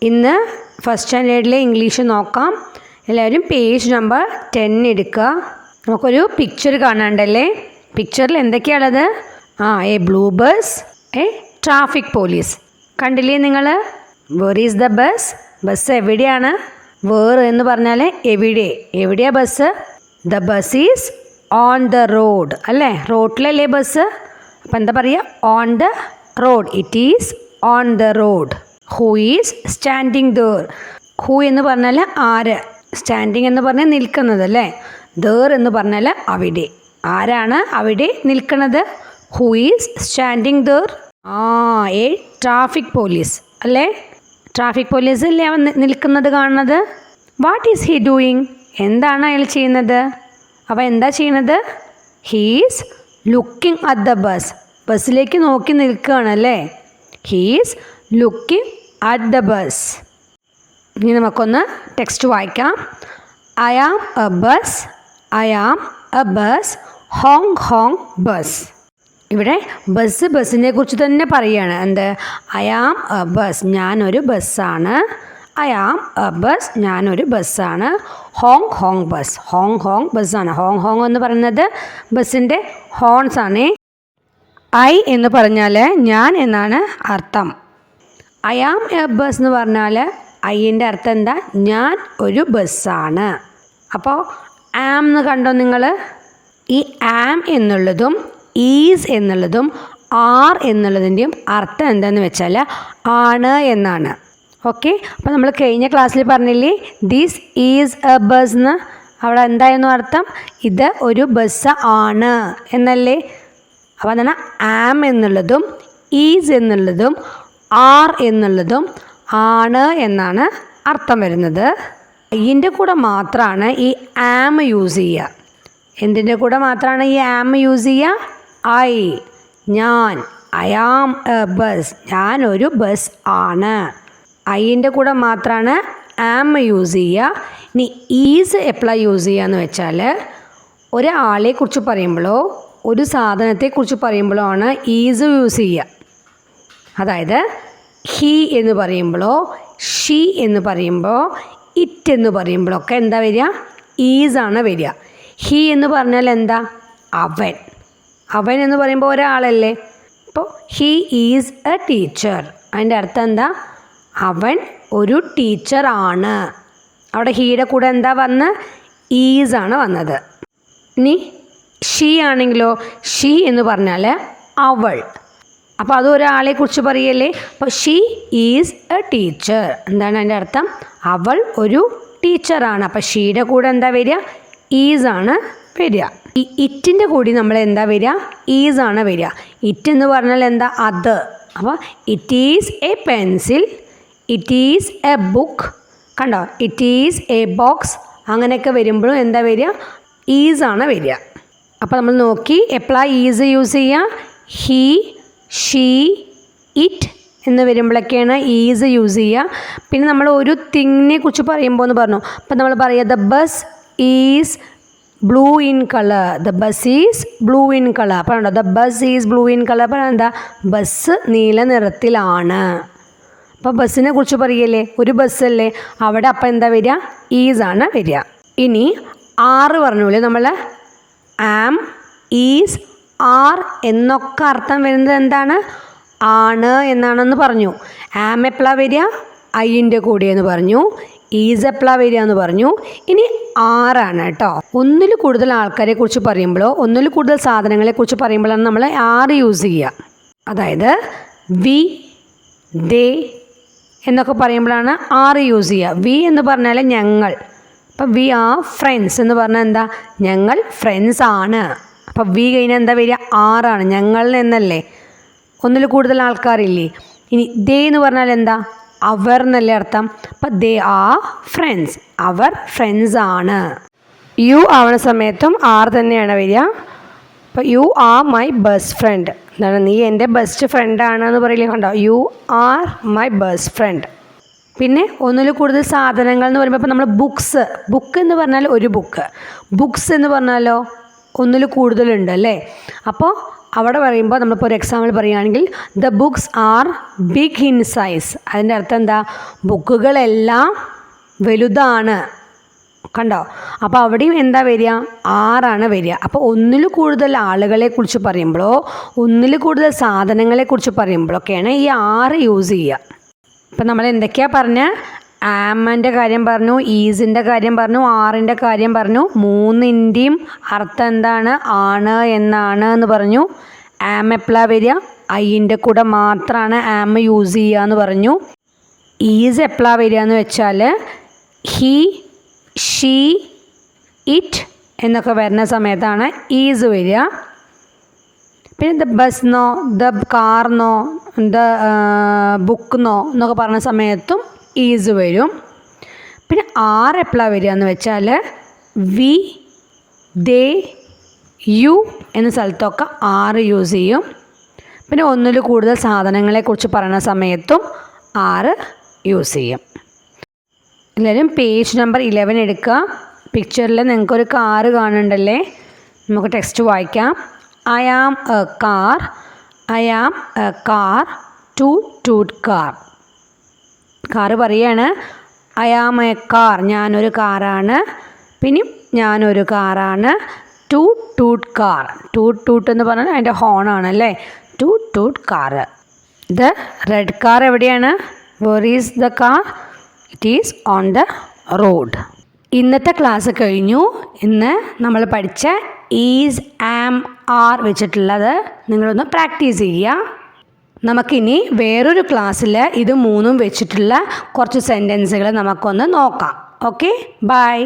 ഇന്ന് first സ്റ്റാൻഡേർഡിലെ English നോക്കാം. എല്ലാവരും പേജ് നമ്പർ 10 എടുക്കുക. നമുക്കൊരു പിക്ചർ കാണാണ്ടല്ലേ. പിക്ചറിൽ എന്തൊക്കെയാണുള്ളത്? A blue bus, a traffic police. കണ്ടില്ലേ നിങ്ങൾ? Where is the bus? Bus എവിടെയാണ്? വേർ എന്ന് പറഞ്ഞാൽ എവിടെയാ bus? The bus is on the road അല്ലേ? റോഡിലല്ലേ ബസ്? അപ്പം എന്താ പറയുക? On the road. It is on the road. Who is standing there? Who എന്ന് പറഞ്ഞാൽ ആര്, സ്റ്റാൻഡിങ് എന്ന് പറഞ്ഞാൽ നിൽക്കുന്നത് അല്ലേ. ദർ എന്ന് പറഞ്ഞാൽ അവിടെ. ആരാണ് അവിടെ നിൽക്കുന്നത്? Who is standing there? A traffic police അല്ലേ. ട്രാഫിക് പോലീസ് അല്ലേ അവൻ നിൽക്കുന്നത് കാണുന്നത്. What is he doing? എന്താണ് അയാൾ ചെയ്യുന്നത്? അവൻ എന്താ ചെയ്യുന്നത്? He's looking at the bus. ബസ്സിലേക്ക് നോക്കി നിൽക്കുകയാണല്ലേ. He's looking at the bus. ഇനി നമുക്കൊന്ന് ടെക്സ്റ്റ് വായിക്കാം. I am a bus, I am a bus, honk honk bus. ഇവിടെ ബസ്സിനെ കുറിച്ച് തന്നെ പറയുകയാണ്. എന്ത്? ഐ ആം എ ബസ്, ഞാനൊരു ബസ്സാണ്. ഐ ആം എ ബസ്, ഞാനൊരു ബസ്സാണ്. Hong honk bus, honk Hong ബസ്സാണ്. ഹോങ് ഹോങ് എന്ന് പറയുന്നത് ബസ്സിൻ്റെ ഹോൺസ് ആണ്. ഐ എന്ന് പറഞ്ഞാൽ ഞാൻ എന്നാണ് അർത്ഥം. ഐ ആം എ ബസ് എന്ന് പറഞ്ഞാൽ ഐൻ്റെ അർത്ഥം എന്താ? ഞാൻ ഒരു ബസ്സാണ്. അപ്പോൾ ആം എന്ന് കണ്ടോ നിങ്ങൾ? ഈ ആം എന്നുള്ളതും ഈസ് എന്നുള്ളതും ആർ എന്നുള്ളതിൻ്റെയും അർത്ഥം എന്താണെന്ന് വെച്ചാൽ ആണ് എന്നാണ്. ഓക്കെ, അപ്പോൾ നമ്മൾ കഴിഞ്ഞ ക്ലാസ്സിൽ പറഞ്ഞില്ലേ ദിസ് ഈസ് എ ബസ് എന്ന്. അവിടെ എന്തായിരുന്നു അർത്ഥം? ഇത് ഒരു ബസ് ആണ് എന്നല്ലേ. അപ്പോൾ അതാണ് ആം എന്നുള്ളതും ഈസ് എന്നുള്ളതും ആർ എന്നുള്ളതും ആണ് എന്നാണ് അർത്ഥം വരുന്നത്. ഇതിൻ്റെ കൂടെ മാത്രമാണ് ഈ ആം യൂസ് ചെയ്യുക. എന്തിൻ്റെ കൂടെ മാത്രമാണ് ഈ ആം യൂസ് ചെയ്യുക? ഐ, ഞാൻ. ഐ ആം എ ബസ്, ഞാനൊരു ബസ് ആണ്. ഐൻ്റെ കൂടെ മാത്രമാണ് ആം യൂസ് ചെയ്യുക. ഇനി ഈസ് എപ്പോഴാണ് യൂസ് ചെയ്യുക എന്ന് വെച്ചാൽ ഒരാളെ കുറിച്ച് പറയുമ്പോഴോ ഒരു സാധനത്തെക്കുറിച്ച് പറയുമ്പോഴോ ആണ് ഈസ് യൂസ് ചെയ്യുക. അതായത് ഹി എന്ന് പറയുമ്പോഴോ ഷീ എന്ന് പറയുമ്പോൾ ഇറ്റ് എന്ന് പറയുമ്പോഴൊക്കെ എന്താ വരിക? ഈസാണ് വരിക. ഹി എന്ന് പറഞ്ഞാൽ എന്താ? അവൻ. അവൻ എന്ന് പറയുമ്പോൾ ഒരാളല്ലേ. അപ്പോൾ ഹി ഈസ് എ ടീച്ചർ. അതിൻ്റെ അർത്ഥം എന്താ? അവൻ ഒരു ടീച്ചറാണ്. അവിടെ ഹീയുടെ കൂടെ എന്താ വന്ന്? ഈസാണ് വന്നത്. ഇനി ഷീ ആണെങ്കിലോ, ഷീ എന്ന് പറഞ്ഞാൽ അവൾ. അപ്പോൾ അത് ഒരാളെ കുറിച്ച് പറയല്ലേ. അപ്പോൾ ഷീ ഈസ് എ ടീച്ചർ. എന്താണ് അതിൻ്റെ അർത്ഥം? അവൾ ഒരു ടീച്ചറാണ്. അപ്പോൾ ഷീയുടെ കൂടെ എന്താ വരിക? ഈസാണ് വരിക. ഈ ഇറ്റിൻ്റെ കൂടി നമ്മൾ എന്താ വരിക? ഈസാണ് വരിക. ഇറ്റ് എന്ന് പറഞ്ഞാൽ എന്താ? അത്. അപ്പോൾ it is a pencil, it is a book. കണ്ടോ? It is a box. അങ്ങനെയൊക്കെ വരുമ്പോഴും എന്താ വരിക? ഈസാണ് വരിക. അപ്പോൾ നമ്മൾ നോക്കി എപ്പോഴാണ് ഈസ് യൂസ് ചെയ്യുക? ഹീ, ഷീ, ഇറ്റ് എന്ന് വരുമ്പോഴൊക്കെയാണ് ഈസ് യൂസ് ചെയ്യുക. പിന്നെ നമ്മൾ ഒരു തിങ്ങിനെ കുറിച്ച് പറയുമ്പോൾ എന്ന് പറഞ്ഞു. അപ്പോൾ നമ്മൾ പറയുക the bus is blue in colour. The bus is blue in colour. അപ്പോൾ ഉണ്ടോ? The bus is blue in colour. അപ്പോൾ എന്താ? ബസ് നീല നിറത്തിലാണ്. അപ്പോൾ ബസ്സിനെ കുറിച്ച് പറയല്ലേ, ഒരു ബസ്സല്ലേ. അവിടെ അപ്പോൾ എന്താ വരിക? ഈസാണ് വരിക. ഇനി ആറ് പറഞ്ഞോളൂ നമ്മൾ. ആം, ഈസ്, ആർ എന്നൊക്കെ അർത്ഥം വരുന്നത് എന്താണ്? ആണ് എന്നാണെന്ന് പറഞ്ഞു. ആം എപ്പോഴാണ് വരിക? ഐൻ്റെ കൂടെയെന്ന് പറഞ്ഞു. ഈസ് എപ്പോഴാണ് വരിക എന്ന് പറഞ്ഞു. ഇനി ആറാണ് കേട്ടോ. ഒന്നിൽ കൂടുതൽ ആൾക്കാരെ കുറിച്ച് പറയുമ്പോഴോ ഒന്നിൽ കൂടുതൽ സാധനങ്ങളെ കുറിച്ച് പറയുമ്പോഴാണ് നമ്മൾ ആറ് യൂസ് ചെയ്യുക. അതായത് വി, ദേ എന്നൊക്കെ പറയുമ്പോഴാണ് ആറ് യൂസ് ചെയ്യുക. വി എന്ന് പറഞ്ഞാൽ ഞങ്ങൾ. അപ്പം വി ആർ ഫ്രണ്ട്സ് എന്ന് പറഞ്ഞാൽ എന്താ? ഞങ്ങൾ ഫ്രണ്ട്സ് ആണ്. അപ്പം വി കഴിഞ്ഞാൽ എന്താ വരിക? ആറാണ്. ഞങ്ങൾ എന്നല്ലേ. ഒന്നിൽ കൂടുതൽ ആൾക്കാരില്ലേ. ഇനി ദേ എന്ന് പറഞ്ഞാൽ എന്താ? അവർ എന്നല്ലേ അർത്ഥം. അപ്പം ദേ ആർ ഫ്രണ്ട്സ്, അവർ ഫ്രണ്ട്സ് ആണ്. യു ആവണ സമയത്തും ആർ തന്നെയാണ് വരിക. അപ്പം you are my best friend. എന്താണ്? നീ എൻ്റെ ബെസ്റ്റ് ഫ്രണ്ടാണ് എന്ന് പറയില്ലേ. കണ്ടോ? You are my best friend. പിന്നെ ഒന്നിൽ കൂടുതൽ സാധനങ്ങൾ എന്ന് പറയുമ്പോൾ ഇപ്പോൾ നമ്മൾ ബുക്സ്, ബുക്ക് എന്ന് പറഞ്ഞാൽ ഒരു ബുക്ക്. ബുക്സ് എന്ന് പറഞ്ഞാലോ ഒന്നിൽ കൂടുതലുണ്ട് അല്ലേ. അപ്പോൾ അവിടെ പറയുമ്പോൾ നമ്മളിപ്പോൾ ഒരു എക്സാമ്പിൾ പറയുകയാണെങ്കിൽ the books are big in size. അതിൻ്റെ അർത്ഥം എന്താ? ബുക്കുകളെല്ലാം വലുതാണ്. കണ്ടോ? അപ്പോൾ അവിടെയും എന്താ വരിക? ആറാണ് വരിക. അപ്പോൾ ഒന്നിൽ കൂടുതൽ ആളുകളെക്കുറിച്ച് പറയുമ്പോഴോ ഒന്നിൽ കൂടുതൽ സാധനങ്ങളെക്കുറിച്ച് പറയുമ്പോഴൊക്കെയാണ് ഈ ആറ് യൂസ് ചെയ്യുക. ഇപ്പം നമ്മൾ എന്തൊക്കെയാണ് പറഞ്ഞത്? ആമിൻ്റെ കാര്യം പറഞ്ഞു, ഈസിൻ്റെ കാര്യം പറഞ്ഞു, ആറിൻ്റെ കാര്യം പറഞ്ഞു. മൂന്നിൻ്റെയും അർത്ഥം എന്താണ്? ആണ് എന്നാണ് എന്ന് പറഞ്ഞു. ആം എപ്പോഴാണ് വരിക? ഐൻ്റെ കൂടെ മാത്രമാണ് ആം യൂസ് ചെയ്യുക എന്ന് പറഞ്ഞു. ഈസ് എപ്പോഴാണ് വരിക എന്ന് വെച്ചാൽ ഹി, ഷീ, ഇറ്റ് എന്നൊക്കെ വരുന്ന സമയത്താണ് ഈസ് വരിക. പിന്നെ ദ ബസ്ന്നോ ദ കാർന്നോ ദ ബുക്കെന്നോ എന്നൊക്കെ പറഞ്ഞ സമയത്തും ഈസ് വരും. പിന്നെ ആർ എപ്പോഴാണ് വരിക എന്ന് വെച്ചാൽ വി, ദേ, യു എന്ന സ്ഥലത്തൊക്കെ ആറ് യൂസ് ചെയ്യും. പിന്നെ ഒന്നിൽ കൂടുതൽ സാധനങ്ങളെക്കുറിച്ച് പറയുന്ന സമയത്തും ആറ് യൂസ് ചെയ്യും. എല്ലാവരും പേജ് നമ്പർ 11 എടുക്കുക. പിക്ചറിൽ നിങ്ങൾക്കൊരു കാറ് കാണുന്നുണ്ടല്ലേ? നമുക്ക് ടെക്സ്റ്റ് വായിക്കാം. I am a car, I am a car, toot toot car. Car പറയാണ് ഐ ആം എ കാർ, ഞാനൊരു കാറാണ്. പിന്നെ ഞാനൊരു കാറാണ്. ടൂട്ട് ടൂട്ട് കാർ, ടൂട്ട് ടൂട്ട് എന്ന് പറഞ്ഞാൽ അതിൻ്റെ ഹോണാണല്ലേ. ടൂട്ട് ടൂട്ട് കാറ്. ദ റെഡ് കാർ എവിടെയാണ്? Were is the car? It is on the road. ഇന്നത്തെ ക്ലാസ് കഴിഞ്ഞു. ഇന്ന് നമ്മൾ പഠിച്ച ഈസ്, ആം, ആർ വെച്ചിട്ടുള്ളത് നിങ്ങളൊന്ന് പ്രാക്ടീസ് ചെയ്യുക. നമുക്കിനി വേറൊരു ക്ലാസ്സിൽ ഇത് മൂന്നും വെച്ചിട്ടുള്ള കുറച്ച് സെൻറ്റൻസുകൾ നമുക്കൊന്ന് നോക്കാം. Okay, by.